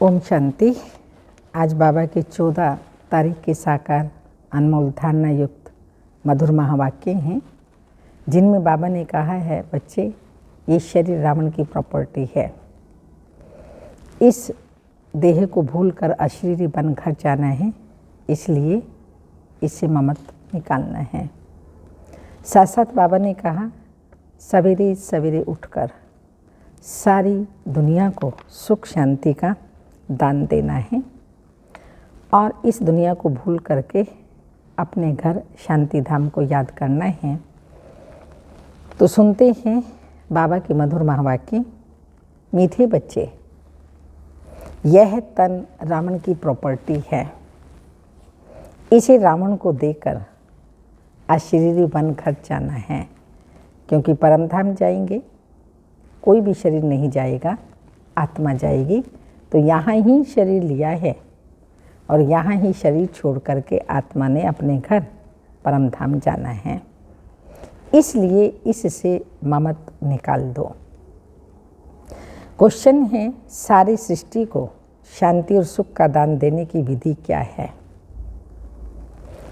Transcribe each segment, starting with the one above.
ओम शांति। आज बाबा के 14 तारीख के साकार अनमोल धारणा युक्त मधुर महावाक्य हैं, जिनमें बाबा ने कहा है, बच्चे ये शरीर रावण की प्रॉपर्टी है। इस देह को भूलकर अशरीरी बन घर जाना है, इसलिए इससे ममत निकालना है। साथ साथ बाबा ने कहा, सवेरे सवेरे उठकर सारी दुनिया को सुख शांति का दान देना है और इस दुनिया को भूल करके अपने घर शांति धाम को याद करना है। तो सुनते हैं बाबा के मधुर महावाक्य। मीठे बच्चे, यह तन रावण की प्रॉपर्टी है। इसे रावण को देकर अशरीरी बन घर जाना है, क्योंकि परम धाम जाएंगे, कोई भी शरीर नहीं जाएगा, आत्मा जाएगी। तो यहाँ ही शरीर लिया है और यहाँ ही शरीर छोड़ करके आत्मा ने अपने घर परम धाम जाना है। इसलिए इससे ममत निकाल दो। क्वेश्चन है, सारी सृष्टि को शांति और सुख का दान देने की विधि क्या है?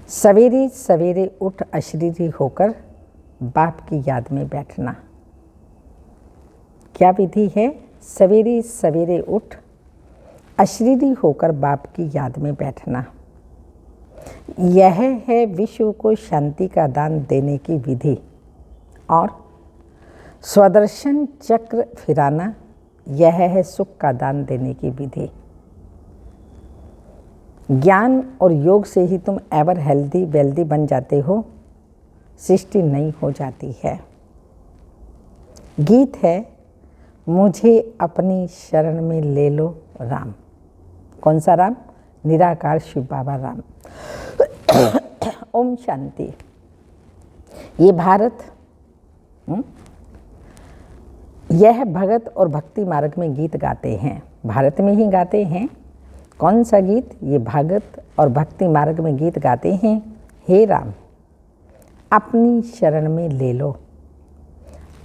सवेरे सवेरे उठ अशरीरी होकर बाप की याद में बैठना। क्या विधि है? सवेरे सवेरे उठ अशरीरी होकर बाप की याद में बैठना। यह है विश्व को शांति का दान देने की विधि। और स्वदर्शन चक्र फिराना, यह है सुख का दान देने की विधि। ज्ञान और योग से ही तुम एवर हेल्दी वेल्दी बन जाते हो, सृष्टि नई हो जाती है। गीत है, मुझे अपनी शरण में ले लो राम। कौन सा राम? निराकार शिव बाबा राम। ओम शांति। ये भारत, यह भगत और भक्ति मार्ग में गीत गाते हैं, भारत में ही गाते हैं। कौन सा गीत? ये भगत और भक्ति मार्ग में गीत गाते हैं। हे राम, अपनी शरण में ले लो।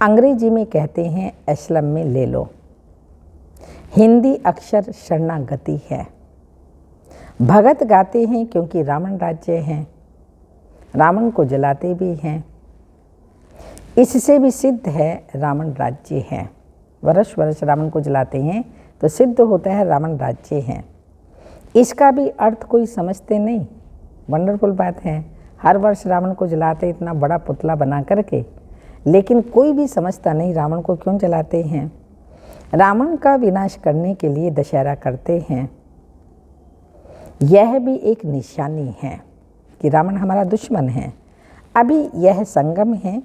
अंग्रेजी में कहते हैं असलम में ले लो। हिंदी अक्षर शरणागति है। भगत गाते हैं क्योंकि रावण राज्य है, रावण को जलाते भी हैं। इससे भी सिद्ध है रावण राज्य है। वर्ष वर्ष रावण को जलाते हैं तो सिद्ध होता है रावण राज्य है। इसका भी अर्थ कोई समझते नहीं। वंडरफुल बात है, हर वर्ष रावण को जलाते, इतना बड़ा पुतला बना करके, लेकिन कोई भी समझता नहीं रावण को क्यों जलाते हैं। रावण का विनाश करने के लिए दशहरा करते हैं। यह भी एक निशानी है कि रावण हमारा दुश्मन है। अभी यह संगम है,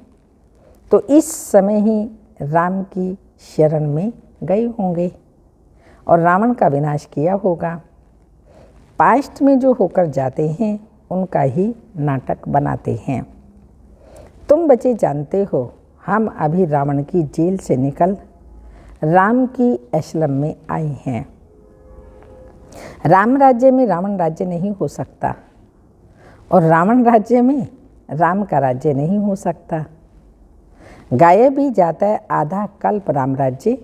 तो इस समय ही राम की शरण में गए होंगे और रावण का विनाश किया होगा। पास्ट में जो होकर जाते हैं उनका ही नाटक बनाते हैं। तुम बच्चे जानते हो, हम अभी रावण की जेल से निकल राम की असलम में आए हैं। राम राज्य में रावण राज्य नहीं हो सकता और रावण राज्य में राम का राज्य नहीं हो सकता। गायब भी जाता है आधा कल्प राम राज्य,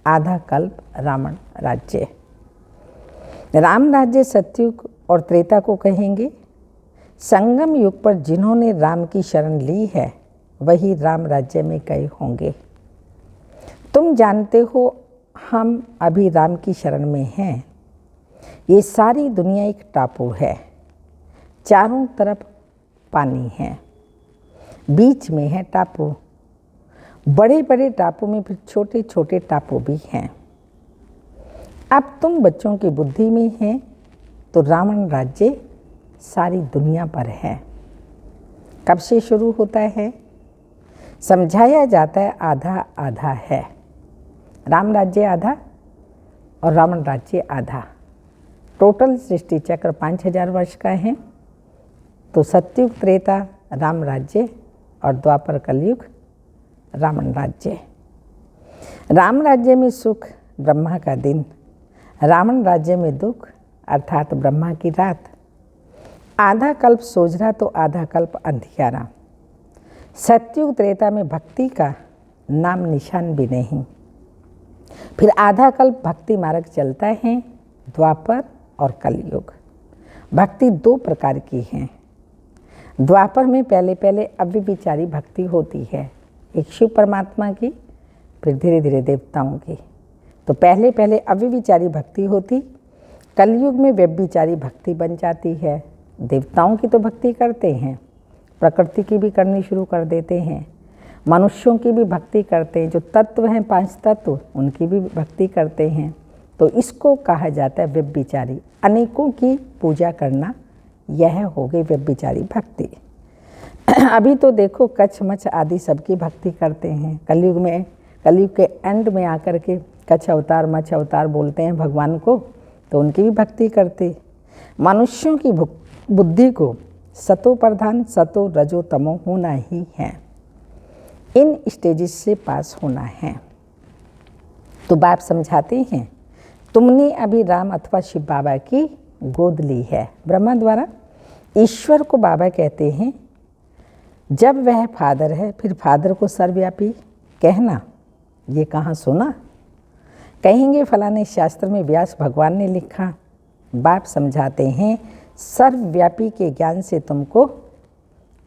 आधा कल्प रावण राज्य। राम राज्य सतयुग और त्रेता को कहेंगे। संगम युग पर जिन्होंने राम की शरण ली है वही राम राज्य में गए होंगे। तुम जानते हो हम अभी राम की शरण में हैं। ये सारी दुनिया एक टापू है, चारों तरफ पानी है, बीच में है टापू। बड़े बड़े टापू में फिर छोटे छोटे टापू भी हैं। अब तुम बच्चों की बुद्धि में हैं तो रावण राज्य सारी दुनिया पर है। कब से शुरू होता है? समझाया जाता है आधा आधा है। राम राज्य आधा और रावण राज्य आधा। टोटल सृष्टि चक्र 5000 वर्ष का है। तो सतयुग त्रेता राम राज्य और द्वापर कलयुग रावण राज्य। राम राज्य में सुख ब्रह्मा का दिन, रावण राज्य में दुख अर्थात ब्रह्मा की रात। आधा कल्प सोजरा तो आधा कल्प अंधियारा। सतयुग त्रेता में भक्ति का नाम निशान भी नहीं। फिर आधा कल्प भक्ति मार्ग चलता है, द्वापर और कलयुग। भक्ति दो प्रकार की है। द्वापर में पहले पहले अव्यभिचारी भक्ति होती है, एक शिव परमात्मा की, फिर धीरे धीरे देवताओं की। तो पहले पहले अव्यभिचारी भक्ति होती, कलयुग में व्यभिचारी भक्ति बन जाती है। देवताओं की तो भक्ति करते हैं, प्रकृति की भी करनी शुरू कर देते हैं, मनुष्यों की भी भक्ति करते हैं, जो तत्व हैं 5 तत्व उनकी भी भक्ति करते हैं। तो इसको कहा जाता है व्यभिचारी। अनेकों की पूजा करना, यह हो गई व्यभिचारी भक्ति। अभी तो देखो कच्छ मच्छ आदि सबकी भक्ति करते हैं। कलयुग के एंड में आकर के कच्छ अवतार मच्छ अवतार बोलते हैं भगवान को, तो उनकी भी भक्ति करते। मनुष्यों की बुद्धि को सतो प्रधान सतो रजो तमो होना ही है, इन स्टेजेस से पास होना है। तो बाप समझाते हैं, तुमने अभी राम अथवा शिव बाबा की गोद ली है। ब्रह्मा द्वारा ईश्वर को बाबा कहते हैं। जब वह फादर है, फिर फादर को सर्वव्यापी कहना, ये कहाँ सुना? कहेंगे फलाने शास्त्र में व्यास भगवान ने लिखा। बाप समझाते हैं, सर्वव्यापी के ज्ञान से तुमको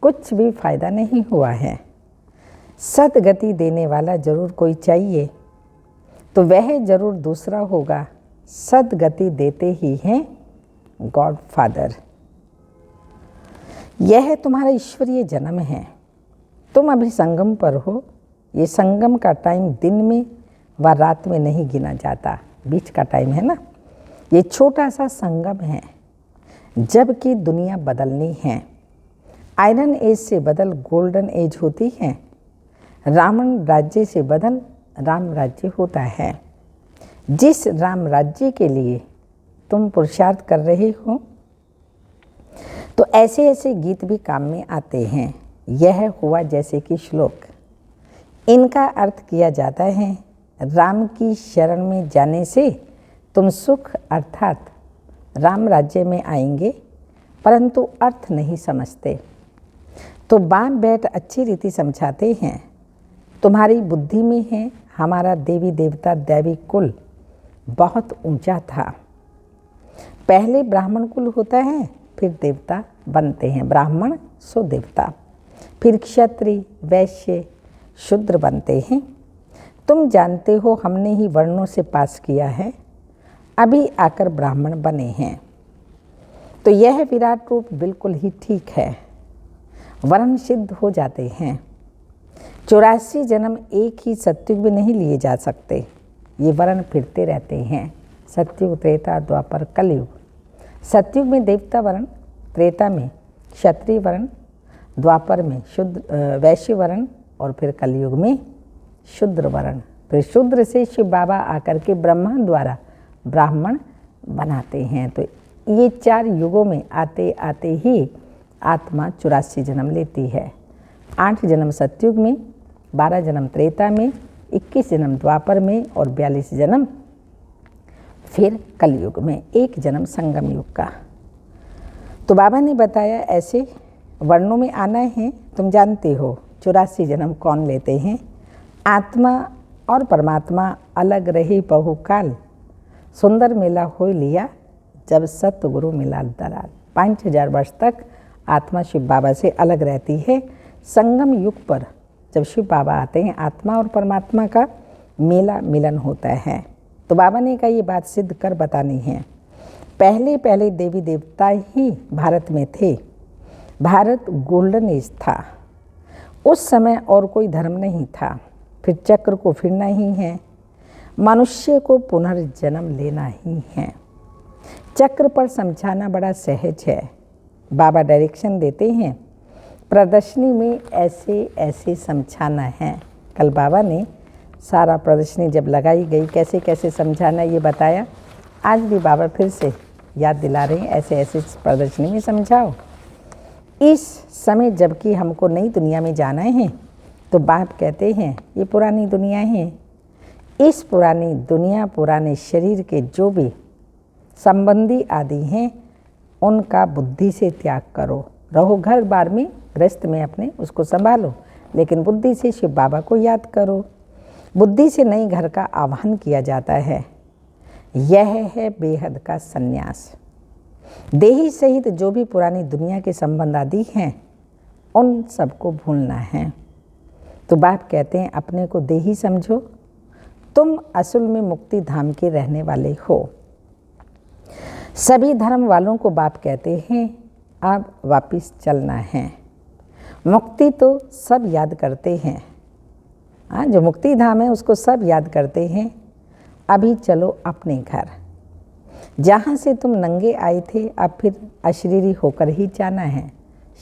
कुछ भी फायदा नहीं हुआ है। सदगति देने वाला जरूर कोई चाहिए, तो वह जरूर दूसरा होगा। सदगति देते ही हैं गॉड फादर। यह तुम्हारा ईश्वरीय जन्म है। तुम अभी संगम पर हो। ये संगम का टाइम दिन में व रात में नहीं गिना जाता, बीच का टाइम है ना। ये छोटा सा संगम है, जबकि दुनिया बदलनी है। आयरन एज से बदल गोल्डन एज होती है। रावण राज्य से बदल राम राज्य होता है। जिस राम राज्य के लिए तुम पुरुषार्थ कर रहे हो, तो ऐसे ऐसे गीत भी काम में आते हैं। यह हुआ जैसे कि श्लोक। इनका अर्थ किया जाता है, राम की शरण में जाने से तुम सुख अर्थात राम राज्य में आएंगे, परंतु अर्थ नहीं समझते। तो बाप बैठ अच्छी रीति समझाते हैं, तुम्हारी बुद्धि में है हमारा देवी देवता दैवी कुल बहुत ऊंचा था। पहले ब्राह्मण कुल होता है, फिर देवता बनते हैं, ब्राह्मण सो देवता, फिर क्षत्रिय वैश्य शूद्र बनते हैं। तुम जानते हो हमने ही वर्णों से पास किया है, अभी आकर ब्राह्मण बने हैं। तो यह विराट रूप बिल्कुल ही ठीक है, वर्ण सिद्ध हो जाते हैं। 84 जन्म एक ही सतयुग में नहीं लिए जा सकते, ये वर्ण फिरते रहते हैं। सतयुग त्रेता द्वापर कलयुग। सतयुग में देवता वर्ण, त्रेता में क्षत्रिय वर्ण, द्वापर में वैश्य वर्ण और फिर कलयुग में शूद्र वर्ण। फिर शूद्र से शिव बाबा आकर के ब्रह्मा द्वारा ब्राह्मण बनाते हैं। तो ये 4 युगों में आते आते ही आत्मा 84 जन्म लेती है। 8 जन्म सतयुग में, 12 जन्म त्रेता में, 21 जन्म द्वापर में और 42 जन्म फिर कलयुग में, 1 जन्म संगम युग का। तो बाबा ने बताया ऐसे वर्णों में आना है। तुम जानते हो 84 जन्म कौन लेते हैं। आत्मा और परमात्मा अलग रही बहुकाल, सुंदर मेला हो लिया जब सतगुरु मिला दलाल। 5000 वर्ष तक आत्मा शिव बाबा से अलग रहती है। संगम युग पर जब शिव बाबा आते हैं, आत्मा और परमात्मा का मेला मिलन होता है। तो बाबा ने कहा ये बात सिद्ध कर बतानी है। पहले पहले देवी देवता ही भारत में थे। भारत गोल्डन एज था। उस समय और कोई धर्म नहीं था। फिर चक्र को फिरना ही है, मनुष्य को पुनर्जन्म लेना ही है। चक्र पर समझाना बड़ा सहज है। बाबा डायरेक्शन देते हैं, प्रदर्शनी में ऐसे ऐसे समझाना है। कल बाबा ने सारा प्रदर्शनी जब लगाई गई कैसे कैसे समझाना ये बताया। आज भी बाबा फिर से याद दिला रहे हैं, ऐसे ऐसे प्रदर्शनी में समझाओ। इस समय जबकि हमको नई दुनिया में जाना है, तो बाप कहते हैं ये पुरानी दुनिया है। इस पुरानी दुनिया, पुराने शरीर के जो भी संबंधी आदि हैं, उनका बुद्धि से त्याग करो। रहो घर बार में, गृहस्थ में अपने, उसको संभालो, लेकिन बुद्धि से शिव बाबा को याद करो। बुद्धि से नए घर का आह्वान किया जाता है। यह है बेहद का संन्यास। देही सहित जो भी पुरानी दुनिया के संबंध आदि हैं उन सबको भूलना है। तो बाप कहते हैं अपने को देही समझो, तुम असल में मुक्ति धाम के रहने वाले हो। सभी धर्म वालों को बाप कहते हैं अब वापिस चलना है। मुक्ति तो सब याद करते हैं, हाँ, जो मुक्ति धाम है उसको सब याद करते हैं। अभी चलो अपने घर, जहाँ से तुम नंगे आए थे अब फिर अशरीरी होकर ही जाना है।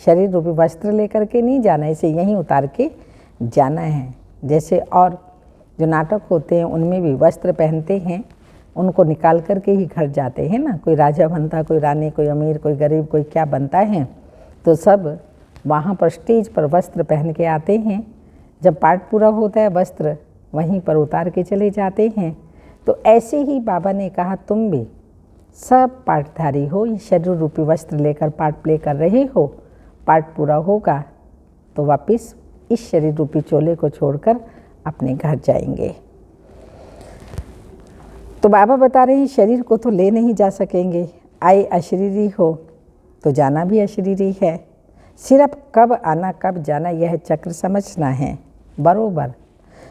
शरीर रूपी वस्त्र लेकर के नहीं जाना, इसे यहीं उतार के जाना है। जैसे और जो नाटक होते हैं उनमें भी वस्त्र पहनते हैं, उनको निकाल कर के ही घर जाते हैं ना। कोई राजा बनता, कोई रानी, कोई अमीर, कोई गरीब, कोई क्या बनता है, तो सब वहाँ पर स्टेज पर वस्त्र पहन के आते हैं। जब पाठ पूरा होता है वस्त्र वहीं पर उतार के चले जाते हैं। तो ऐसे ही बाबा ने कहा तुम भी सब पाठधारी हो, ये शरीर रूपी वस्त्र लेकर पाठ प्ले कर रहे हो। पाठ पूरा होगा तो वापस इस शरीर रूपी चोले को छोड़कर अपने घर जाएंगे। तो बाबा बता रहे हैं शरीर को तो ले नहीं जा सकेंगे, आए अशरीरी हो तो जाना भी अशरीरी है। सिर्फ कब आना कब जाना यह चक्र समझना है बरोबर।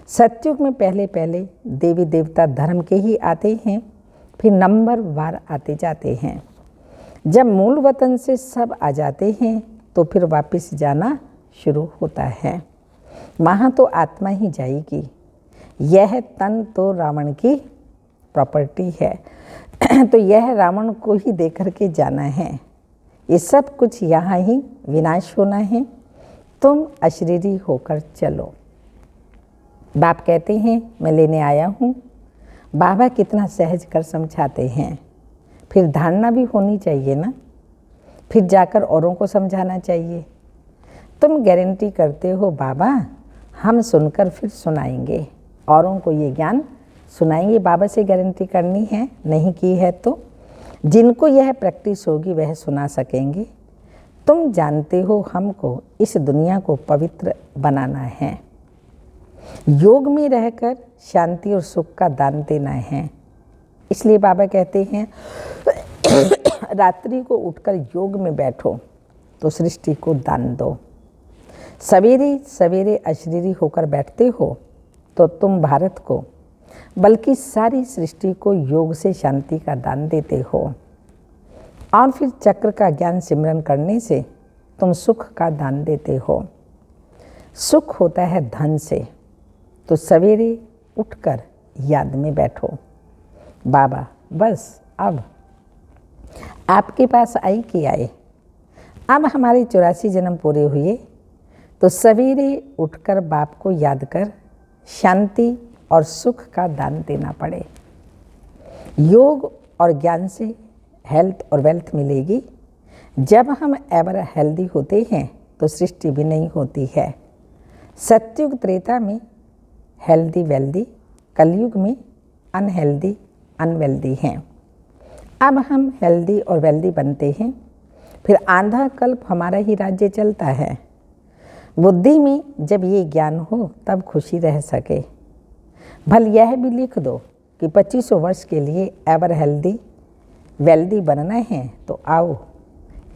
सतयुग में पहले पहले देवी देवता धर्म के ही आते हैं, फिर नंबर वार आते जाते हैं। जब मूल वतन से सब आ जाते हैं तो फिर वापस जाना शुरू होता है। वहाँ तो आत्मा ही जाएगी। यह तन तो रावण की प्रॉपर्टी है तो यह रावण को ही दे करके जाना है। ये सब कुछ यहाँ ही विनाश होना है। तुम अशरीरी होकर चलो। बाप कहते हैं मैं लेने आया हूँ। बाबा कितना सहज कर समझाते हैं। फिर धारणा भी होनी चाहिए ना, फिर जाकर औरों को समझाना चाहिए। तुम गारंटी करते हो बाबा हम सुनकर फिर सुनाएंगे, औरों को ये ज्ञान सुनाएंगे। बाबा से गारंटी करनी है, नहीं की है तो जिनको यह प्रैक्टिस होगी वह सुना सकेंगे। तुम जानते हो हमको इस दुनिया को पवित्र बनाना है, योग में रहकर शांति और सुख का दान देना है। इसलिए बाबा कहते हैं रात्रि को उठकर योग में बैठो तो सृष्टि को दान दो। सवेरे सवेरे अशरीरी होकर बैठते हो तो तुम भारत को बल्कि सारी सृष्टि को योग से शांति का दान देते हो। और फिर चक्र का ज्ञान सिमरन करने से तुम सुख का दान देते हो। सुख होता है धन से, तो सवेरे उठकर याद में बैठो बाबा बस अब आपके पास आई कि आए। अब हमारे 84 जन्म पूरे हुए तो सवेरे उठकर बाप को याद कर शांति और सुख का दान देना पड़े। योग और ज्ञान से हेल्थ और वेल्थ मिलेगी। जब हम एवर हेल्दी होते हैं तो सृष्टि भी नहीं होती है। सतयुग त्रेता में हेल्दी वेल्दी, कलयुग में अनहेल्दी अनवेल्दी हैं। अब हम हेल्दी और वेल्दी बनते हैं, फिर आधा कल्प हमारा ही राज्य चलता है। बुद्धि में जब ये ज्ञान हो तब खुशी रह सके। भल यह भी लिख दो कि 2500 वर्ष के लिए एवर हेल्दी वेल्दी बनना है तो आओ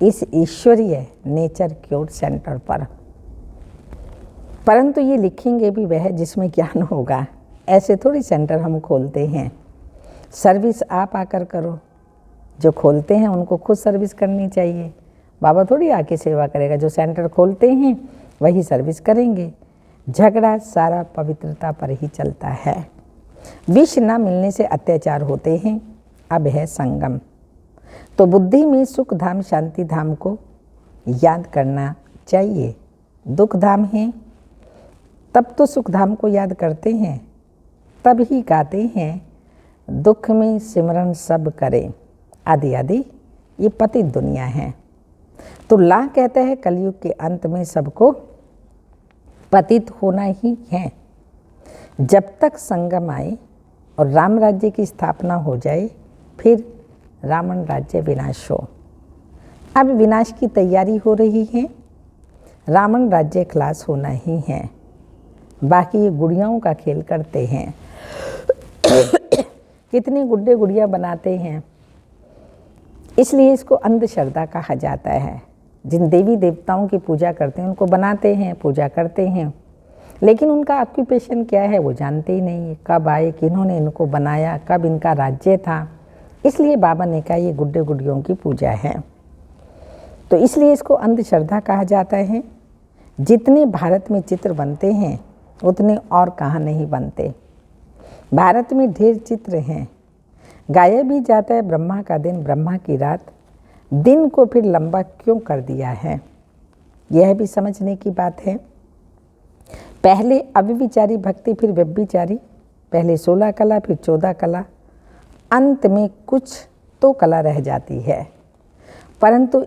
इस ईश्वरीय नेचर क्योर सेंटर पर। परंतु ये लिखेंगे भी वह जिसमें ज्ञान होगा। ऐसे थोड़ी सेंटर हम खोलते हैं। सर्विस आप आकर करो, जो खोलते हैं उनको खुद सर्विस करनी चाहिए। बाबा थोड़ी आके सेवा करेगा। जो सेंटर खोलते हैं वही सर्विस करेंगे। झगड़ा सारा पवित्रता पर ही चलता है। विष न मिलने से अत्याचार होते हैं। अब है संगम, तो बुद्धि में सुख धाम शांति धाम को याद करना चाहिए। दुख धाम है तब तो सुख धाम को याद करते हैं, तब ही गाते हैं दुख में सिमरन सब करें आदि आदि। ये पतित दुनिया है। तो ला कहता है कलयुग के अंत में सबको पतित होना ही है। जब तक संगम आए और राम राज्य की स्थापना हो जाए फिर रावण राज्य विनाश हो। अब विनाश की तैयारी हो रही है। रावण राज्य खलास होना ही है। बाकी ये गुड़ियाओं का खेल करते हैं। कितने गुड्डे गुड़िया बनाते हैं। इसलिए इसको अंधश्रद्धा कहा जाता है। जिन देवी देवताओं की पूजा करते हैं उनको बनाते हैं, पूजा करते हैं, लेकिन उनका ऑक्यूपेशन क्या है वो जानते ही नहीं। कब आए, किन्होंने इनको बनाया, कब इनका राज्य था। इसलिए बाबा ने कहा ये गुड्डे गुड़ियों की पूजा है। तो इसलिए इसको अंधश्रद्धा कहा जाता है। जितने भारत में चित्र बनते हैं उतने और कहाँ नहीं बनते। भारत में ढेर चित्र हैं। गाया भी जाता है ब्रह्मा का दिन, ब्रह्मा की रात, दिन को फिर लंबा क्यों कर दिया है, यह भी समझने की बात है। पहले अव्यभिचारी भक्ति, फिर व्यभिचारी, पहले 16 कला फिर 14 कला, अंत में कुछ तो कला रह जाती है। परंतु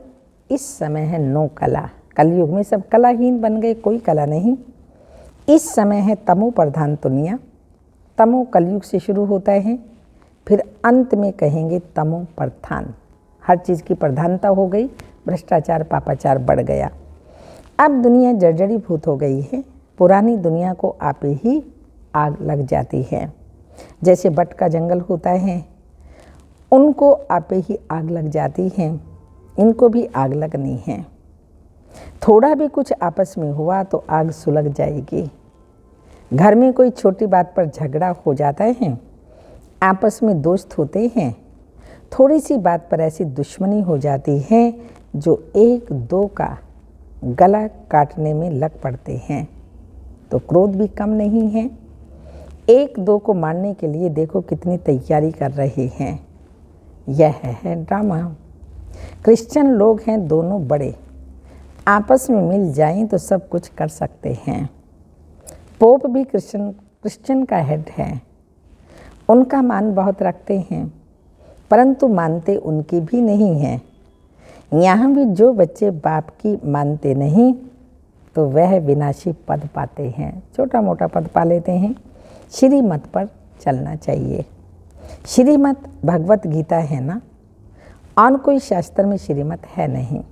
इस समय है 9 कला। कलयुग में सब कलाहीन बन गए, कोई कला नहीं। इस समय है तमो प्रधान दुनिया। तमो कलयुग से शुरू होता है, फिर अंत में कहेंगे तमो प्रधान। हर चीज़ की प्रधानता हो गई, भ्रष्टाचार पापाचार बढ़ गया। अब दुनिया जर्जरीभूत हो गई है। पुरानी दुनिया को आप ही आग लग जाती है। जैसे बट का जंगल होता है, उनको आप ही आग लग जाती है, इनको भी आग लगनी है। थोड़ा भी कुछ आपस में हुआ तो आग सुलग जाएगी। घर में कोई छोटी बात पर झगड़ा हो जाता है, आपस में दोस्त होते हैं, थोड़ी सी बात पर ऐसी दुश्मनी हो जाती है जो 1-2 का गला काटने में लग पड़ते हैं। तो क्रोध भी कम नहीं है। 1-2 को मारने के लिए देखो कितनी तैयारी कर रहे हैं। यह है ड्रामा। क्रिश्चियन लोग हैं दोनों बड़े, आपस में मिल जाएं तो सब कुछ कर सकते हैं। पोप भी क्रिश्चियन का हेड है। उनका मान बहुत रखते हैं, परंतु मानते उनकी भी नहीं हैं। यहाँ भी जो बच्चे बाप की मानते नहीं तो वह विनाशी पद पाते हैं। छोटा मोटा पद पा लेते हैं। श्रीमत पर चलना चाहिए। श्रीमत भगवत गीता है ना, और कोई शास्त्र में श्रीमत है नहीं।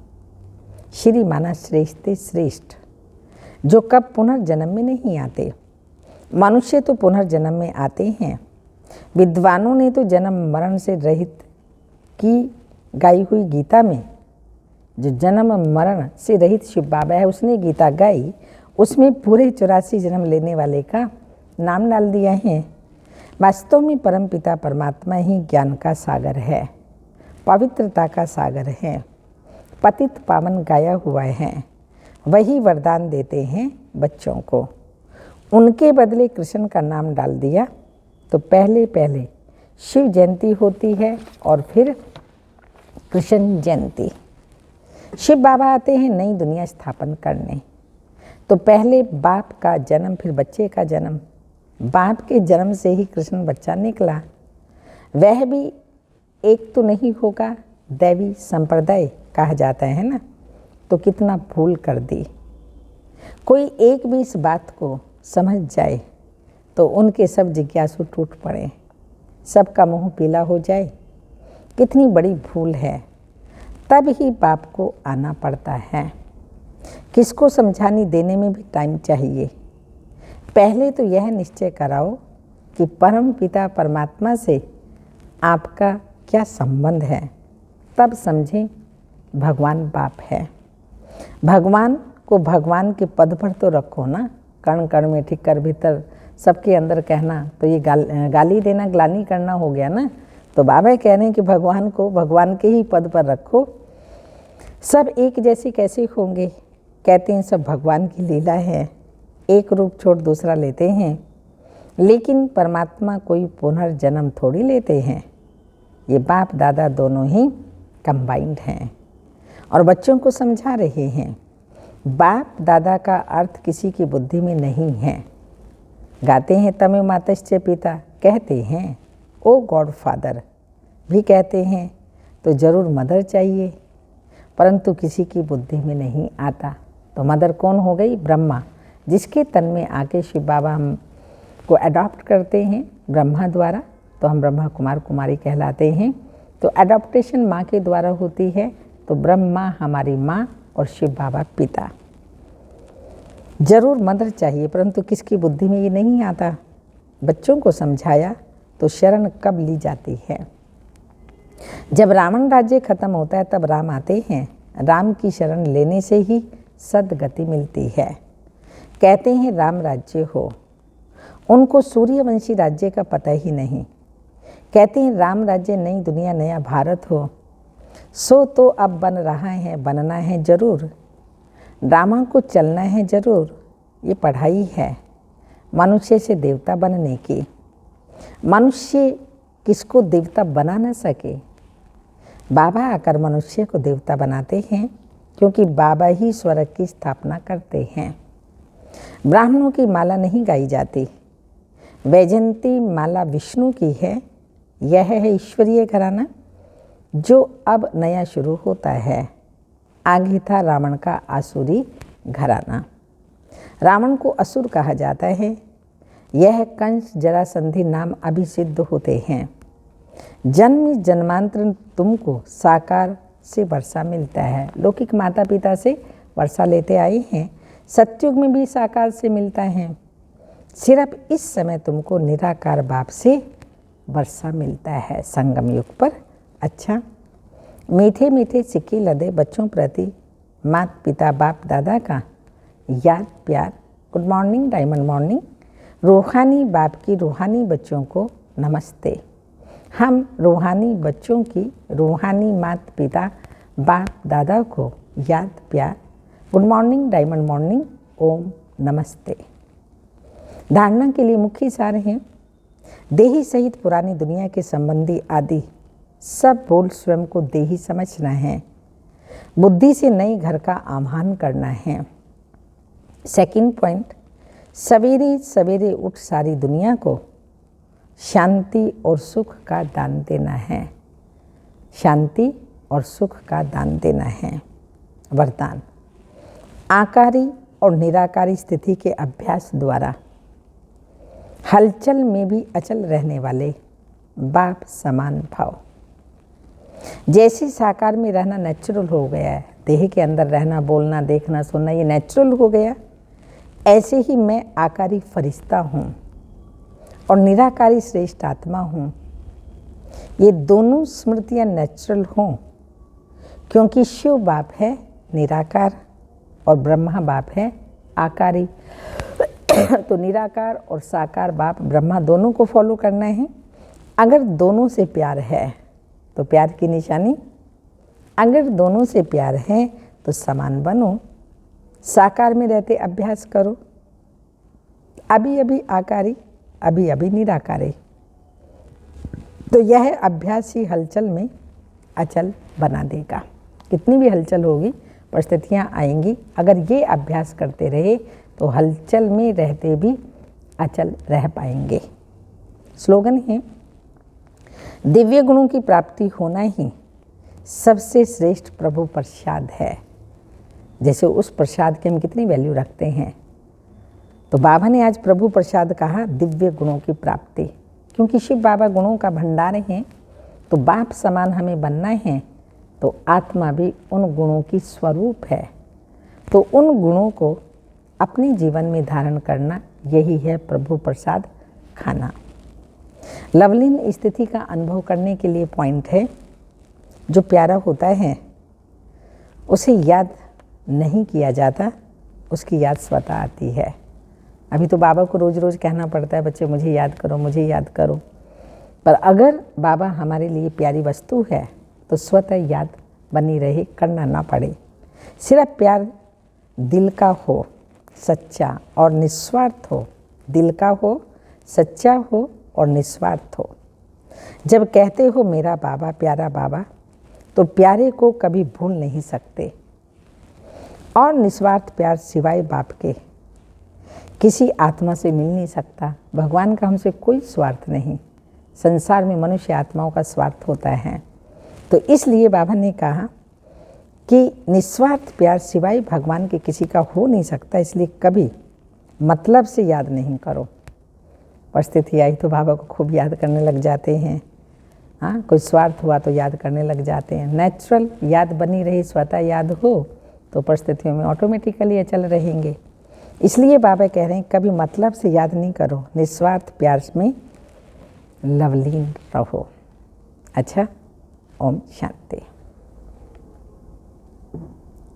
श्री माना श्रेष्ठ श्रेष्ठ, जो कब पुनर्जन्म में नहीं आते। मनुष्य तो पुनर्जन्म में आते हैं। विद्वानों ने तो जन्म मरण से रहित की गाई हुई गीता में, जो जन्म मरण से रहित शिव बाबा है उसने गीता गाई, उसमें पूरे 84 जन्म लेने वाले का नाम डाल दिया है। वास्तव में परमपिता परमात्मा ही ज्ञान का सागर है, पवित्रता का सागर है, पतित पावन गाया हुआ है। वही वरदान देते हैं बच्चों को। उनके बदले कृष्ण का नाम डाल दिया तो पहले शिव जयंती होती है और फिर कृष्ण जयंती। शिव बाबा आते हैं नई दुनिया स्थापन करने। तो पहले बाप का जन्म, फिर बच्चे का जन्म। बाप के जन्म से ही कृष्ण बच्चा निकला। वह भी एक तो नहीं होगा, दैवी संप्रदाय कहा जाता है ना, तो कितना भूल कर दी। कोई एक भी इस बात को समझ जाए तो उनके सब जिज्ञासु टूट पड़े, सबका मुंह पीला हो जाए। कितनी बड़ी भूल है। तब ही बाप को आना पड़ता है। किसको समझाने देने में भी टाइम चाहिए। पहले तो यह निश्चय कराओ कि परम पिता परमात्मा से आपका क्या संबंध है, तब समझें भगवान बाप है। भगवान को भगवान के पद पर तो रखो ना। कण कण में ठिक्कर भीतर सबके अंदर कहना तो ये गाली देना, ग्लानि करना हो गया ना। तो बाबा कह रहे हैं कि भगवान को भगवान के ही पद पर रखो। सब एक जैसे कैसे होंगे? कहते हैं सब भगवान की लीला है, एक रूप छोड़ दूसरा लेते हैं। लेकिन परमात्मा कोई पुनर्जन्म थोड़ी लेते हैं। ये बाप दादा दोनों ही कंबाइंड हैं और बच्चों को समझा रहे हैं। बाप दादा का अर्थ किसी की बुद्धि में नहीं है। गाते हैं तमें मातश्च पिता, कहते हैं ओ गॉड फादर भी कहते हैं, तो ज़रूर मदर चाहिए, परंतु किसी की बुद्धि में नहीं आता। तो मदर कौन हो गई? ब्रह्मा, जिसके तन में आके शिव बाबा हम को अडॉप्ट करते हैं ब्रह्मा द्वारा, तो हम ब्रह्मा कुमार कुमारी कहलाते हैं। तो अडॉप्टेशन माँ के द्वारा होती है। तो ब्रह्मा हमारी माँ और शिव बाबा पिता। जरूर मदद चाहिए, परंतु किसकी बुद्धि में ये नहीं आता। बच्चों को समझाया तो शरण कब ली जाती है। जब रावण राज्य खत्म होता है तब राम आते हैं। राम की शरण लेने से ही सद्गति मिलती है। कहते हैं राम राज्य हो, उनको सूर्यवंशी राज्य का पता ही नहीं। कहते हैं राम राज्य नई दुनिया नया भारत हो, सो तो अब बन रहा है, बनना है जरूर। ड्रामा को चलना है जरूर। ये पढ़ाई है मनुष्य से देवता बनने की। मनुष्य किसको देवता बना न सके। बाबा आकर मनुष्य को देवता बनाते हैं, क्योंकि बाबा ही स्वर्ग की स्थापना करते हैं। ब्राह्मणों की माला नहीं गाई जाती। वैजयंती माला विष्णु की है। यह है ईश्वरीय घराना जो अब नया शुरू होता है। आगे था रावण का आसुरी घराना। रावण को असुर कहा जाता है। यह कंस जरासंधि नाम अभी सिद्ध होते हैं। जन्म जन्मांतर तुमको साकार से वर्षा मिलता है। लौकिक माता पिता से वर्षा लेते आए हैं, सतयुग में भी साकार से मिलता है। सिर्फ इस समय तुमको निराकार बाप से वर्षा मिलता है संगम युग पर। अच्छा, मीठे मीठे सिक्के लदे बच्चों प्रति माता पिता बाप दादा का याद प्यार। Good morning diamond morning. रूहानी बाप की रूहानी बच्चों को नमस्ते। हम रूहानी बच्चों की रूहानी माता पिता बाप दादा को याद प्यार। Good morning diamond morning. Om नमस्ते। धारणा के लिए मुख्य सार हैं। देही सहित पुरानी दुनिया के संबंधी आदि सब बोल स्वयं को देही समझना है। बुद्धि से नए घर का आह्वान करना है। सेकंड पॉइंट, सवेरे सवेरे उठ सारी दुनिया को शांति और सुख का दान देना है। शांति और सुख का दान देना है। वरदान, आकारी और निराकारी स्थिति के अभ्यास द्वारा हलचल में भी अचल रहने वाले बाप समान भाव। जैसे साकार में रहना नेचुरल हो गया है, देह के अंदर रहना, बोलना, देखना, सुनना ये नेचुरल हो गया, ऐसे ही मैं आकारी फरिश्ता हूँ और निराकारी श्रेष्ठ आत्मा हूँ। ये दोनों स्मृतियाँ नेचुरल हों, क्योंकि शिव बाप है निराकार और ब्रह्मा बाप है आकारी। तो निराकार और साकार बाप ब्रह्मा दोनों को फॉलो करना है। अगर दोनों से प्यार है तो प्यार की निशानी, अगर दोनों से प्यार है तो समान बनो। साकार में रहते अभ्यास करो, अभी अभी आकारी, अभी अभी निराकारी। तो यह अभ्यास ही हलचल में अचल बना देगा। कितनी भी हलचल होगी, परिस्थितियाँ आएंगी, अगर ये अभ्यास करते रहे तो हलचल में रहते भी अचल रह पाएंगे। स्लोगन है, दिव्य गुणों की प्राप्ति होना ही सबसे श्रेष्ठ प्रभु प्रसाद है। जैसे उस प्रसाद की हम कितनी वैल्यू रखते हैं, तो बाबा ने आज प्रभु प्रसाद कहा, दिव्य गुणों की प्राप्ति। क्योंकि शिव बाबा गुणों का भंडार हैं, तो बाप समान हमें बनना है, तो आत्मा भी उन गुणों की स्वरूप है। तो उन गुणों को अपने जीवन में धारण करना, यही है प्रभु प्रसाद खाना। लवलीन स्थिति का अनुभव करने के लिए पॉइंट है, जो प्यारा होता है उसे याद नहीं किया जाता, उसकी याद स्वतः आती है। अभी तो बाबा को रोज़ रोज़ कहना पड़ता है, बच्चे मुझे याद करो, मुझे याद करो। पर अगर बाबा हमारे लिए प्यारी वस्तु है तो स्वतः याद बनी रहे, करना ना पड़े। सिर्फ प्यार दिल का हो, सच्चा और निस्वार्थ हो। दिल का हो, सच्चा हो और निस्वार्थ हो। जब कहते हो मेरा बाबा, प्यारा बाबा, तो प्यारे को कभी भूल नहीं सकते। और निस्वार्थ प्यार सिवाय बाप के किसी आत्मा से मिल नहीं सकता। भगवान का हमसे कोई स्वार्थ नहीं। संसार में मनुष्य आत्माओं का स्वार्थ होता है। तो इसलिए बाबा ने कहा कि निस्वार्थ प्यार सिवाय भगवान के किसी का हो नहीं सकता। इसलिए कभी मतलब से याद नहीं करो। परिस्थिति आई तो बाबा को खूब याद करने लग जाते हैं। हाँ, कोई स्वार्थ हुआ तो याद करने लग जाते हैं। नेचुरल याद बनी रही, स्वतः याद हो, तो परिस्थितियों में ऑटोमेटिकली अचल रहेंगे। इसलिए बाबा कह रहे हैं कभी मतलब से याद नहीं करो, निस्वार्थ प्यार में लवलीन रहो। अच्छा, ओम शांति।